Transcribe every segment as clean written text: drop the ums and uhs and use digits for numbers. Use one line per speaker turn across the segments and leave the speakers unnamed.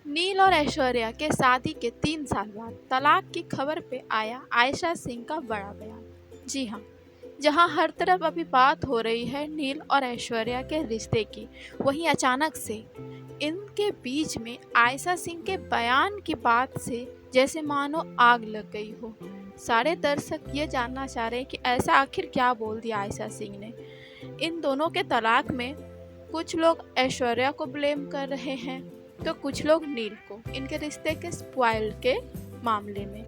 नील और ऐश्वर्या के शादी के 3 साल बाद तलाक की खबर पे आया आयशा सिंह का बड़ा बयान। जी हाँ, जहाँ हर तरफ अभी बात हो रही है नील और ऐश्वर्या के रिश्ते की, वहीं अचानक से इनके बीच में आयशा सिंह के बयान की बात से जैसे मानो आग लग गई हो। सारे दर्शक ये जानना चाह रहे हैं कि ऐसा आखिर क्या बोल दिया आयशा सिंह ने। इन दोनों के तलाक में कुछ लोग ऐश्वर्या को ब्लेम कर रहे हैं, तो कुछ लोग नील को इनके रिश्ते के स्पॉइल के मामले में।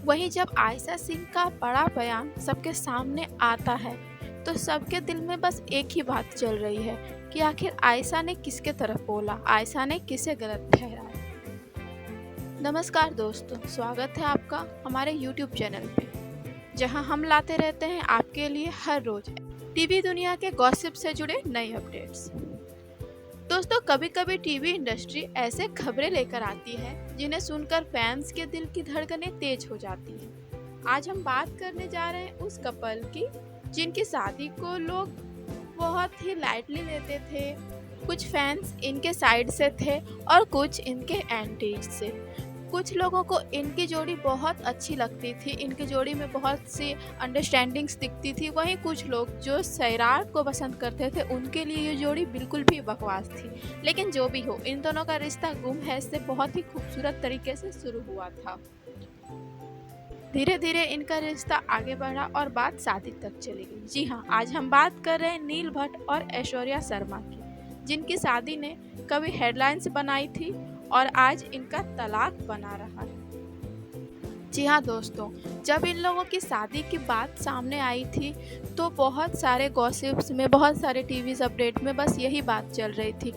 वहीं जब आयशा सिंह का बड़ा बयान सबके सामने आता है, तो सबके दिल में बस एक ही बात चल रही है कि आखिर आयशा ने किसके तरफ बोला, आयशा ने किसे गलत ठहराया। नमस्कार दोस्तों, स्वागत है आपका हमारे YouTube चैनल पे, जहां हम लाते रहते हैं आपके लिए हर रोज टीवी दुनिया के गॉसिप से जुड़े नए अपडेट्स। दोस्तों, कभी कभी टीवी इंडस्ट्री ऐसे खबरें लेकर आती है जिन्हें सुनकर फैंस के दिल की धड़कनें तेज हो जाती हैं। आज हम बात करने जा रहे हैं उस कपल की जिनकी शादी को लोग बहुत ही लाइटली लेते थे। कुछ फैंस इनके साइड से थे और कुछ इनके एंटी से। कुछ लोगों को इनकी जोड़ी बहुत अच्छी लगती थी, इनकी जोड़ी में बहुत सी अंडरस्टैंडिंग्स दिखती थी। वहीं कुछ लोग जो सैराट को पसंद करते थे उनके लिए ये जोड़ी बिल्कुल भी बकवास थी। लेकिन जो भी हो, इन दोनों का रिश्ता गुम है से बहुत ही खूबसूरत तरीके से शुरू हुआ था। धीरे धीरे इनका रिश्ता आगे बढ़ा और बात शादी तक चली गई। जी हाँ, आज हम बात कर रहे हैं नील भट्ट और ऐश्वर्या शर्मा की, जिनकी शादी ने कभी हेडलाइंस बनाई थी और आज इनका तलाक बना रहा है। जी हाँ दोस्तों, जब इन लोगों की शादी की बात सामने आई थी तो बहुत सारे गॉसिप्स में, बहुत सारे टीवी अपडेट में बस यही बात चल रही थी।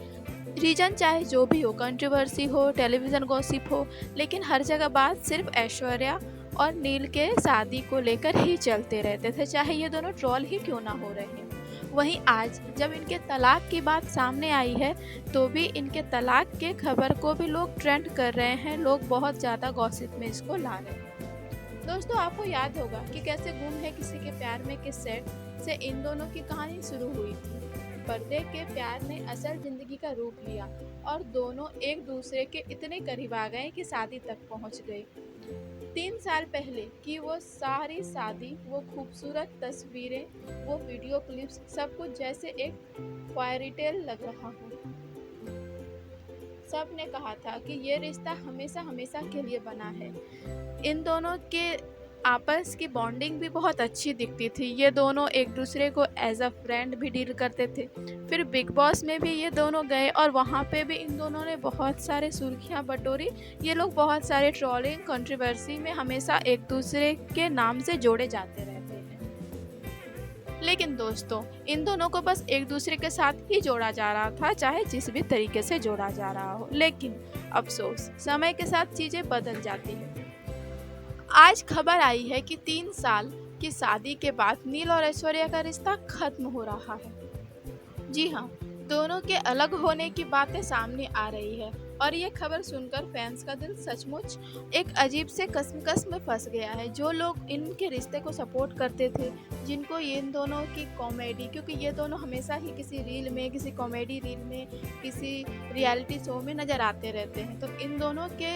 रीजन चाहे जो भी हो, कंट्रोवर्सी हो, टेलीविज़न गॉसिप हो, लेकिन हर जगह बात सिर्फ ऐश्वर्या और नील के शादी को लेकर ही चलते रहते थे, चाहे ये दोनों ट्रोल ही क्यों ना हो रहे हैं। वहीं आज जब इनके तलाक की बात सामने आई है तो भी इनके तलाक के खबर को भी लोग ट्रेंड कर रहे हैं, लोग बहुत ज़्यादा गॉसिप में इसको ला रहे हैं। दोस्तों, आपको याद होगा कि कैसे गुम है किसी के प्यार में के सेट से इन दोनों की कहानी शुरू हुई थी। पर्दे के प्यार ने असल जिंदगी का रूप लिया और दोनों एक दूसरे के इतने करीब आ गए कि शादी तक पहुंच गए। 3 साल पहले की वो सारी शादी, वो खूबसूरत तस्वीरें, वो वीडियो क्लिप्स, सब कुछ जैसे एक फेयरी टेल लग रहा हो। सब ने कहा था कि ये रिश्ता हमेशा हमेशा के लिए बना है। इन दोनों के आपस की बॉन्डिंग भी बहुत अच्छी दिखती थी। ये दोनों एक दूसरे को एज अ फ्रेंड भी डील करते थे। फिर बिग बॉस में भी ये दोनों गए और वहाँ पे भी इन दोनों ने बहुत सारे सुर्खियाँ बटोरी। ये लोग बहुत सारे ट्रोलिंग, कंट्रोवर्सी में हमेशा एक दूसरे के नाम से जोड़े जाते रहते हैं। लेकिन दोस्तों, इन दोनों को बस एक दूसरे के साथ ही जोड़ा जा रहा था, चाहे जिस भी तरीके से जोड़ा जा रहा हो। लेकिन अफसोस, समय के साथ चीज़ें बदल जाती हैं। आज खबर आई है कि 3 साल की शादी के बाद नील और ऐश्वर्या का रिश्ता खत्म हो रहा है। जी हाँ, दोनों के अलग होने की बातें सामने आ रही है और ये खबर सुनकर फैंस का दिल सचमुच एक अजीब से कश्मकश में फंस गया है। जो लोग इनके रिश्ते को सपोर्ट करते थे, जिनको इन दोनों की कॉमेडी, क्योंकि ये दोनों हमेशा ही किसी रील में, किसी कॉमेडी रील में, किसी रियलिटी शो में नज़र आते रहते हैं, तो इन दोनों के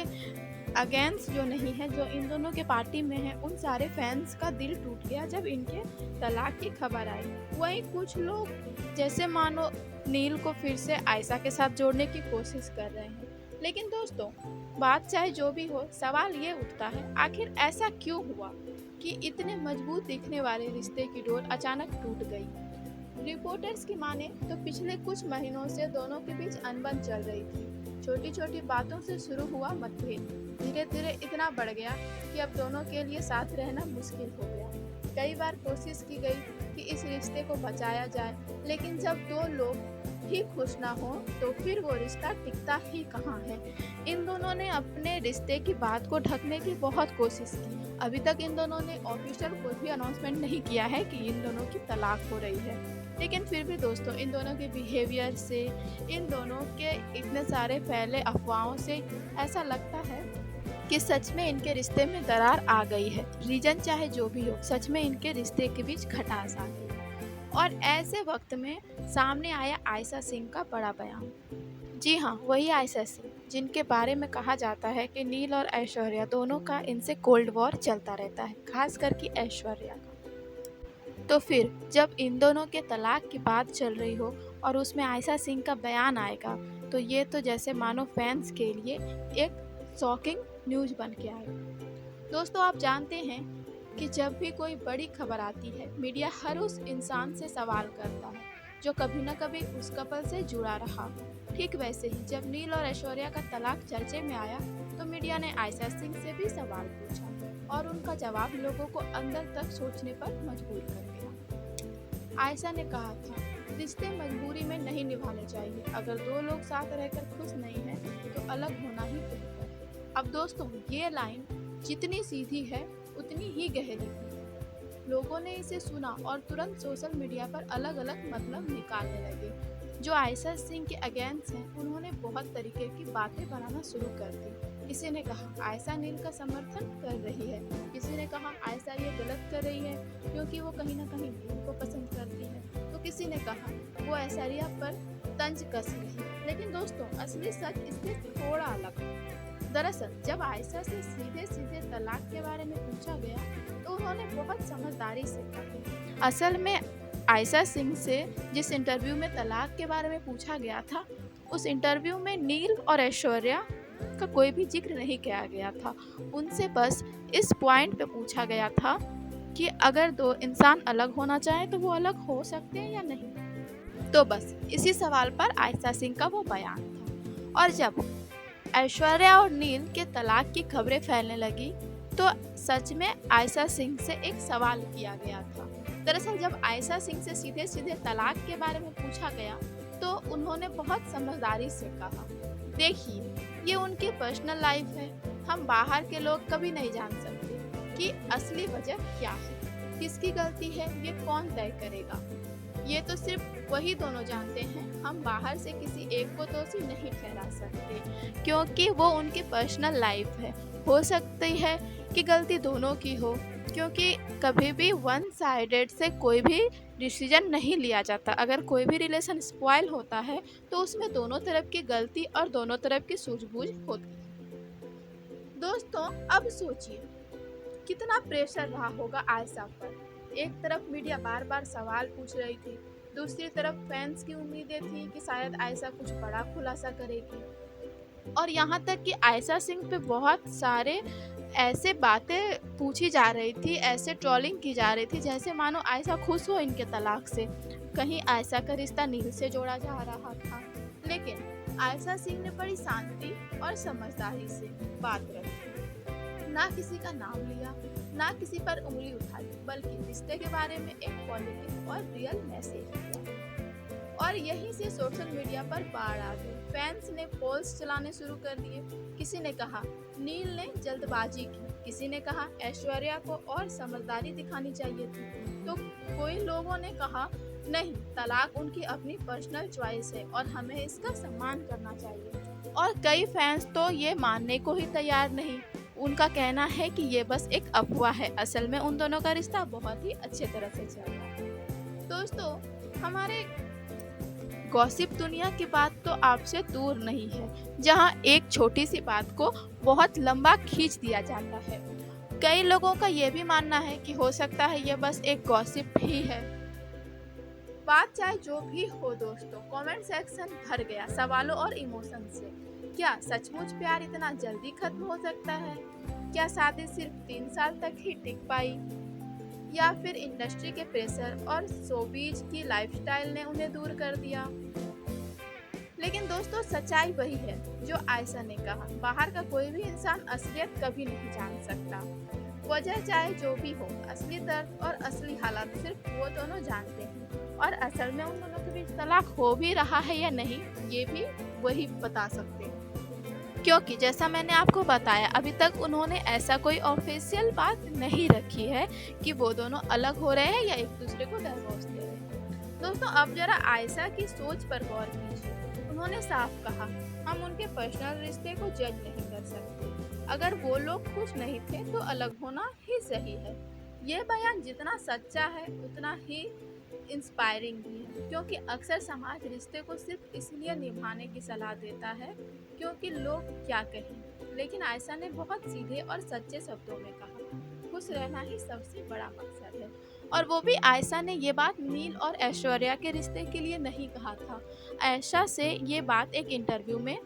अगेंस्ट जो नहीं है, जो इन दोनों के पार्टी में है, उन सारे फैंस का दिल टूट गया जब इनके तलाक की खबर आई। वहीं कुछ लोग जैसे मानो नील को फिर से आयशा के साथ जोड़ने की कोशिश कर रहे हैं। लेकिन दोस्तों, बात चाहे जो भी हो, सवाल ये उठता है, आखिर ऐसा क्यों हुआ कि इतने मजबूत दिखने वाले रिश्ते की डोर अचानक टूट गई। रिपोर्टर्स की माने तो पिछले कुछ महीनों से दोनों के बीच अनबन चल रही थी। छोटी छोटी बातों से शुरू हुआ मतभेद धीरे धीरे इतना बढ़ गया कि अब दोनों के लिए साथ रहना मुश्किल हो गया। कई बार कोशिश की गई कि इस रिश्ते को बचाया जाए, लेकिन जब दो लोग ही खुश ना हो तो फिर वो रिश्ता टिकता ही कहाँ है। इन दोनों ने अपने रिश्ते की बात को ढकने की बहुत कोशिश की। अभी तक इन दोनों ने ऑफिशियल कोई भी अनाउंसमेंट नहीं किया है कि इन दोनों की तलाक हो रही है। लेकिन फिर भी दोस्तों, इन दोनों के बिहेवियर से, इन दोनों के इतने सारे फैले अफवाहों से ऐसा लगता है कि सच में इनके रिश्ते में दरार आ गई है। रीजन चाहे जो भी हो, सच में इनके रिश्ते के बीच खटास आ गई। और ऐसे वक्त में सामने आया आयशा सिंह का बड़ा बयान। जी हाँ, वही आयशा सिंह जिनके बारे में कहा जाता है कि नील और ऐश्वर्या दोनों का इनसे कोल्ड वॉर चलता रहता है, खास करके ऐश्वर्या का। तो फिर जब इन दोनों के तलाक की बात चल रही हो और उसमें आयशा सिंह का बयान आएगा, तो ये तो जैसे मानो फैंस के लिए एक शॉकिंग न्यूज़ बन के आएगा। दोस्तों, आप जानते हैं कि जब भी कोई बड़ी खबर आती है, मीडिया हर उस इंसान से सवाल करता है जो कभी न कभी उस कपल से जुड़ा रहा। ठीक वैसे ही जब नील और ऐश्वर्या का तलाक चर्चे में आया, तो मीडिया ने आयशा सिंह से भी सवाल पूछा और उनका जवाब लोगों को अंदर तक सोचने पर मजबूर कर दिया। आयशा ने कहा था, रिश्ते मजबूरी में नहीं निभाने चाहिए। अगर दो लोग साथ रहकर खुश नहीं हैं, तो अलग होना ही बेहतर है। अब दोस्तों, ये लाइन जितनी सीधी है उतनी ही गहरी थी। लोगों ने इसे सुना और तुरंत सोशल मीडिया पर अलग अलग मतलब निकालने लगे। जो आयशा सिंह के अगेंस्ट हैं, उन्होंने बहुत तरीके की बातें बनाना शुरू कर दी। किसी ने कहा आयशा नील का समर्थन कर रही है, किसी ने कहा आयशा ये गलत कर रही है क्योंकि वो कहीं ना कहीं नील को पसंद करती है, तो किसी ने कहा वो ऐश्वर्या पर तंज कस रही है। लेकिन दोस्तों, असली सच इससे थोड़ा अलग है। दरअसल जब आयशा से सीधे सीधे तलाक के बारे में पूछा गया, तो उन्होंने बहुत समझदारी से कहा। असल में आयशा सिंह से जिस इंटरव्यू में तलाक के बारे में पूछा गया था, उस इंटरव्यू में नील और ऐश्वर्या का कोई भी जिक्र नहीं किया गया था। उनसे बस इस पॉइंट पे पूछा गया था कि अगर दो इंसान अलग होना चाहे तो वो अलग हो सकते हैं या नहीं। तो बस इसी सवाल पर आयशा सिंह का वो बयान था। और जब ऐश्वर्या और नील के तलाक की खबरें फैलने लगी, तो सच में आयशा सिंह से एक सवाल किया गया था। दरअसल जब आयशा सिंह से सीधे सीधे तलाक के बारे में पूछा गया, तो उन्होंने बहुत समझदारी से कहा, देखिए ये उनकी पर्सनल लाइफ है, हम बाहर के लोग कभी नहीं जान सकते कि असली वजह क्या है, किसकी गलती है ये कौन तय करेगा। ये तो सिर्फ वही दोनों जानते हैं, हम बाहर से किसी एक को दोषी नहीं ठहरा सकते, क्योंकि वो उनकी पर्सनल लाइफ है। हो सकती है कि गलती दोनों की हो, क्योंकि कभी भी वन साइडेड से कोई भी डिसीजन नहीं लिया जाता। अगर कोई भी रिलेशन स्पॉइल होता है, तो उसमें दोनों तरफ की गलती और दोनों तरफ की सूझबूझ होती है। दोस्तों, अब सोचिए कितना प्रेशर रहा होगा आयशा पर। एक तरफ मीडिया बार बार सवाल पूछ रही थी, दूसरी तरफ फैंस की उम्मीदें थी कि शायद आयशा कुछ बड़ा खुलासा करेगी, और यहाँ तक कि आयशा सिंह पे बहुत सारे ऐसे बातें पूछी जा रही थी, ऐसे ट्रोलिंग की जा रही थी जैसे मानो आयशा खुश हो इनके तलाक से। कहीं आयशा का रिश्ता नील से जोड़ा जा रहा था। लेकिन आयशा सिंह ने बड़ी शांति और समझदारी से बात रखी, ना किसी का नाम लिया, ना किसी पर उंगली उठाई, बल्कि रिश्ते के बारे में एक पॉजिटिव और रियल मैसेज दिया। और यहीं से सोशल मीडिया पर बाढ़ आ गई। फैंस ने पोल्स चलाने शुरू कर दिए। किसी ने कहा नील ने जल्दबाजी की, किसी ने कहा ऐश्वर्या को और समझदारी दिखानी चाहिए थी, तो कोई लोगों ने कहा नहीं, तलाक उनकी अपनी पर्सनल चॉइस है और हमें इसका सम्मान करना चाहिए। और कई फैंस तो ये मानने को ही तैयार नहीं। उनका कहना है कि ये बस एक अफवाह है, असल में उन दोनों का रिश्ता बहुत ही अच्छे तरह से चल रहा है। दोस्तों, हमारे गॉसिप दुनिया की बात तो आपसे दूर नहीं है, जहां एक छोटी सी बात को बहुत लंबा खींच दिया जाता है। कई लोगों का ये भी मानना है कि हो सकता है ये बस एक गॉसिप ही है। बात चाहे जो भी हो दोस्तों, कमेंट सेक्शन भर गया सवालों और इमोशन से। क्या सचमुच प्यार इतना जल्दी खत्म हो सकता है? क्या शादी सिर्फ 3 साल तक ही टिक पाई, या फिर इंडस्ट्री के प्रेशर और शोबीज की लाइफस्टाइल ने उन्हें दूर कर दिया? लेकिन दोस्तों, सच्चाई वही है जो आयशा ने कहा, बाहर का कोई भी इंसान असलियत कभी नहीं जान सकता। वजह चाहे जो भी हो, असली दर्द और असली हालात सिर्फ वो दोनों जानते हैं। और असल में उन दोनों के बीच तलाक हो भी रहा है या नहीं, ये भी वही बता सकते हैं। क्योंकि जैसा मैंने आपको बताया, अभी तक उन्होंने ऐसा कोई ऑफिशियल बात नहीं रखी है कि वो दोनों अलग हो रहे हैं या एक दूसरे को डिवोर्स दे रहे हैं। दोस्तों, अब जरा आयशा की सोच पर गौर कीजिए। उन्होंने साफ कहा, हम उनके पर्सनल रिश्ते को जज नहीं कर सकते। अगर वो लोग खुश नहीं थे तो अलग होना ही सही है। ये बयान जितना सच्चा है, उतना ही इंस्पायरिंग भी है, क्योंकि अक्सर समाज रिश्ते को सिर्फ इसलिए निभाने की सलाह देता है क्योंकि लोग क्या कहें, लेकिन आयशा ने बहुत सीधे और सच्चे शब्दों में कहा, खुश रहना ही सबसे बड़ा मकसद है। और वो भी आयशा ने ये बात नील और ऐश्वर्या के रिश्ते के लिए नहीं कहा था। आयशा से ये बात एक इंटरव्यू में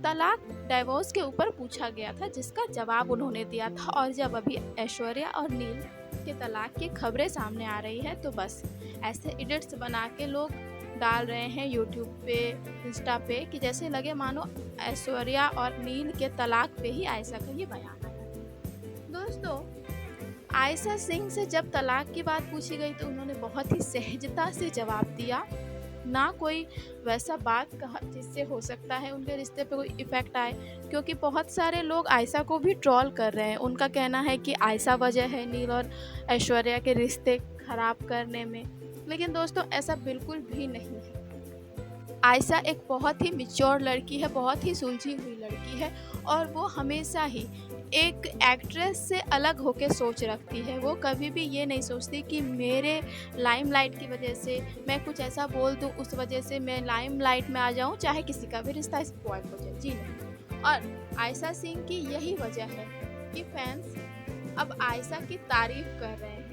तलाक डाइवोर्स के ऊपर पूछा गया था, जिसका जवाब उन्होंने दिया था। और जब अभी ऐश्वर्या और नील के तलाक की खबरें सामने आ रही है तो बस ऐसे एडिट्स बना के लोग डाल रहे हैं यूट्यूब पे, इंस्टा पे, कि जैसे लगे मानो ऐश्वर्या और नील के तलाक पे ही आयशा का ये बयान आया। दोस्तों, आयशा सिंह से जब तलाक की बात पूछी गई तो उन्होंने बहुत ही सहजता से जवाब दिया, ना कोई वैसा बात कहा जिससे हो सकता है उनके रिश्ते पे कोई इफ़ेक्ट आए, क्योंकि बहुत सारे लोग आयशा को भी ट्रोल कर रहे हैं। उनका कहना है कि आयशा वजह है नील और ऐश्वर्या के रिश्ते खराब करने में, लेकिन दोस्तों ऐसा बिल्कुल भी नहीं है। आयशा एक बहुत ही मैच्योर लड़की है, बहुत ही सुलझी हुई लड़की है, और वो हमेशा ही एक एक्ट्रेस से अलग होकर सोच रखती है। वो कभी भी ये नहीं सोचती कि मेरे लाइमलाइट की वजह से मैं कुछ ऐसा बोल दूँ, उस वजह से मैं लाइमलाइट में आ जाऊँ, चाहे किसी का भी रिश्ता स्पॉइल हो जाए। जी नहीं। और आयशा सिंह की यही वजह है कि फैंस अब आयशा की तारीफ कर रहे हैं।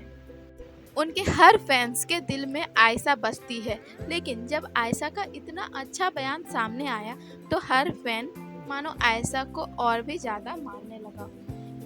उनके हर फैंस के दिल में आयशा बसती है, लेकिन जब आयशा का इतना अच्छा बयान सामने आया तो हर फैन मानो आयशा को और भी ज़्यादा मानने लगा।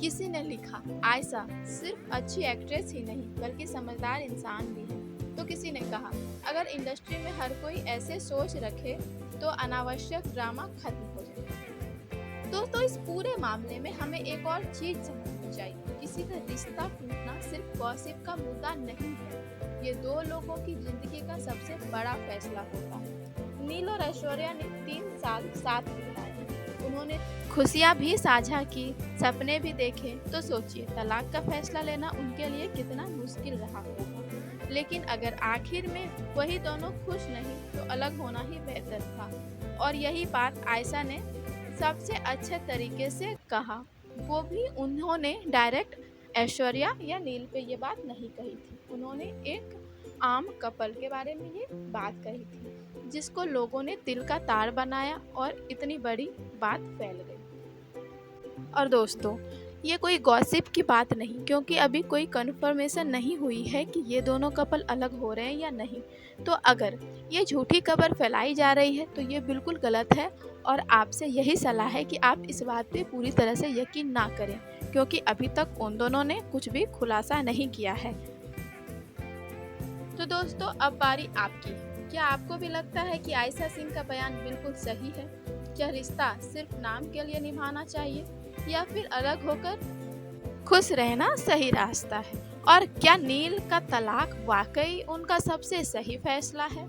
किसी ने लिखा, आयशा सिर्फ अच्छी एक्ट्रेस ही नहीं बल्कि समझदार इंसान भी है। तो किसी ने कहा, अगर इंडस्ट्री में हर कोई ऐसे सोच रखे तो अनावश्यक ड्रामा खत्म हो जाए। दोस्तों, इस पूरे मामले में हमें एक और चीज़ समझनी चाहिए, किसी का रिश्ता टूटना सिर्फ गॉसिप का मुद्दा नहीं है, ये दो लोगों की जिंदगी का सबसे बड़ा फैसला होता है। नील और ऐश्वर्या ने 3 साल साथ बिताए, उन्होंने खुशियाँ भी साझा की, सपने भी देखे, तो सोचिए तलाक का फैसला लेना उनके लिए कितना मुश्किल रहा होगा। लेकिन अगर आखिर में वही दोनों खुश नहीं तो अलग होना ही बेहतर था। और यही बात आयशा ने सबसे अच्छे तरीके से कहा। वो भी उन्होंने डायरेक्ट ऐश्वर्या या नील पे ये बात नहीं कही थी, उन्होंने एक आम कपल के बारे में ये बात कही थी, जिसको लोगों ने दिल का तार बनाया और इतनी बड़ी बात फैल गई। और दोस्तों, ये कोई गॉसिप की बात नहीं, क्योंकि अभी कोई कन्फर्मेशन नहीं हुई है कि ये दोनों कपल अलग हो रहे हैं या नहीं। तो अगर ये झूठी खबर फैलाई जा रही है तो ये बिल्कुल गलत है, और आपसे यही सलाह है कि आप इस बात पे पूरी तरह से यकीन ना करें, क्योंकि अभी तक उन दोनों ने कुछ भी खुलासा नहीं किया है। तो दोस्तों, अब बारी आपकी। क्या आपको भी लगता है कि आयशा सिंह का बयान बिल्कुल सही है? क्या रिश्ता सिर्फ नाम के लिए निभाना चाहिए, या फिर अलग होकर खुश रहना सही रास्ता है? और क्या नील का तलाक वाकई उनका सबसे सही फैसला है?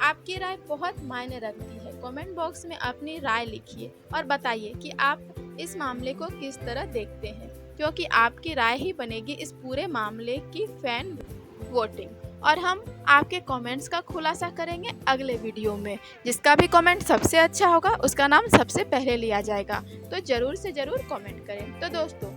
आपकी राय बहुत मायने रखती है। कमेंट बॉक्स में अपनी राय लिखिए और बताइए कि आप इस मामले को किस तरह देखते हैं, क्योंकि आपकी राय ही बनेगी इस पूरे मामले की फैन वोटिंग। और हम आपके कमेंट्स का खुलासा करेंगे अगले वीडियो में। जिसका भी कमेंट सबसे अच्छा होगा उसका नाम सबसे पहले लिया जाएगा, तो ज़रूर से ज़रूर कमेंट करें। तो दोस्तों,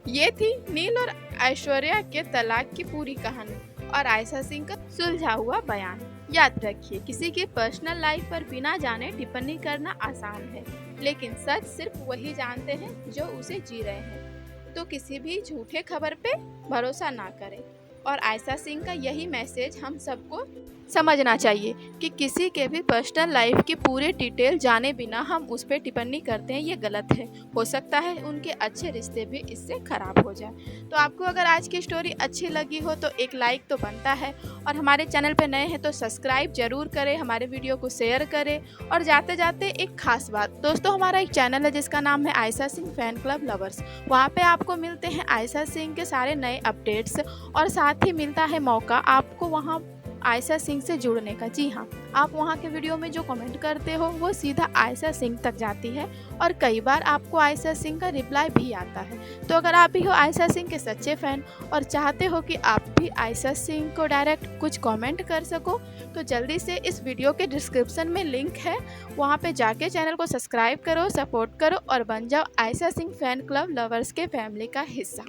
ये थी नील और ऐश्वर्या के तलाक की पूरी कहानी और आयशा सिंह का सुलझा हुआ बयान। याद रखिए, किसी की पर्सनल लाइफ पर बिना जाने टिप्पणी करना आसान है, लेकिन सच सिर्फ वही जानते हैं जो उसे जी रहे हैं। तो किसी भी झूठे खबर पे भरोसा ना करें। और आयशा सिंह का यही मैसेज हम सबको समझना चाहिए कि किसी के भी पर्सनल लाइफ की पूरी डिटेल जाने बिना हम उस पर टिप्पणी करते हैं, ये गलत है। हो सकता है उनके अच्छे रिश्ते भी इससे खराब हो जाए। तो आपको अगर आज की स्टोरी अच्छी लगी हो तो एक लाइक तो बनता है, और हमारे चैनल पर नए हैं तो सब्सक्राइब जरूर करें, हमारे वीडियो को शेयर करें। और जाते जाते एक खास बात, दोस्तों हमारा एक चैनल है जिसका नाम है Ayesha Singh fan club lovers. वहाँ पर आपको मिलते हैं आयशा सिंह के सारे नए अपडेट्स, और साथ ही मिलता है मौका आपको वहाँ आयशा सिंह से जुड़ने का। जी हाँ, आप वहाँ के वीडियो में जो कमेंट करते हो वो सीधा आयशा सिंह तक जाती है, और कई बार आपको आयशा सिंह का रिप्लाई भी आता है। तो अगर आप भी हो आयशा सिंह के सच्चे फ़ैन और चाहते हो कि आप भी आयशा सिंह को डायरेक्ट कुछ कमेंट कर सको, तो जल्दी से इस वीडियो के डिस्क्रिप्शन में लिंक है, वहाँ पे जाके चैनल को सब्सक्राइब करो, सपोर्ट करो और बन जाओ Ayesha Singh fan club lovers के फैमिली का हिस्सा।